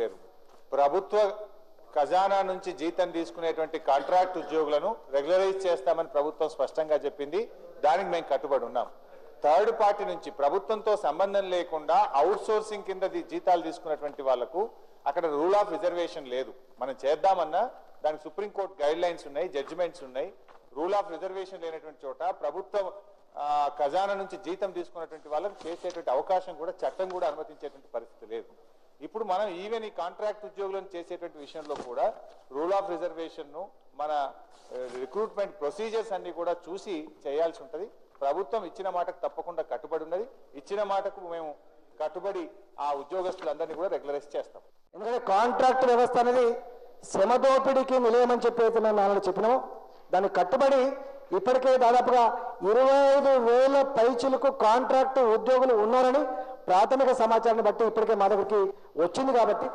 వేరు. ప్రభుత్వ ఖజానా నుంచి జీతం తీసుకునేటువంటి కాంట్రాక్ట్ ఉద్యోగులను రెగ్యులరైజ్ చేస్తామని ప్రభుత్వం స్పష్టంగా చెప్పింది. దానికి మేము కట్టుబడి ఉన్నాం. థర్డ్ పార్టీ నుంచి ప్రభుత్వంతో సంబంధం లేకుండా అవుట్ సోర్సింగ్ కింద జీతాలు తీసుకున్నటువంటి వాళ్లకు అక్కడ రూల్ ఆఫ్ రిజర్వేషన్ లేదు. మనం చేద్దామన్నా దానికి సుప్రీంకోర్టు గైడ్ లైన్స్ ఉన్నాయి, జడ్జిమెంట్స్ ఉన్నాయి. రూల్ ఆఫ్ రిజర్వేషన్ లేనటువంటి చోట ప్రభుత్వం ఖజానా నుంచి జీతం తీసుకున్నటువంటి వాళ్ళకు చేసేటువంటి అవకాశం కూడా చట్టం కూడా అనుమతించేటువంటి పరిస్థితి లేదు. ఇప్పుడు మనం ఈవెన్ ఈ కాంట్రాక్ట్ ఉద్యోగులను చేసేటువంటి విషయంలో కూడా రూల్ ఆఫ్ రిజర్వేషన్ ను మన రిక్రూట్మెంట్ ప్రొసీజర్స్ అన్ని కూడా చూసి చేయాల్సి ఉంటుంది. ప్రభుత్వం ఇచ్చిన మాటకు తప్పకుండా కట్టుబడి ఉన్నది. ఇచ్చిన మాటకు మేము కట్టుబడి ఆ ఉద్యోగస్తులందరినీ కూడా రెగ్యులరైజ్ చేస్తాం. ఎందుకంటే కాంట్రాక్ట్ వ్యవస్థ అనేది శ్రమదోపిడికి నిలయమని చెప్పి మేము నాలుగు చెప్పినాము. దానికి కట్టుబడి ఇప్పటికే దాదాపుగా 25,000 పైచిలకు కాంట్రాక్ట్ ఉద్యోగులు ఉన్నారని ప్రాథమిక సమాచారాన్ని బట్టి ఇప్పటికే మా దగ్గరికి వచ్చింది. కాబట్టి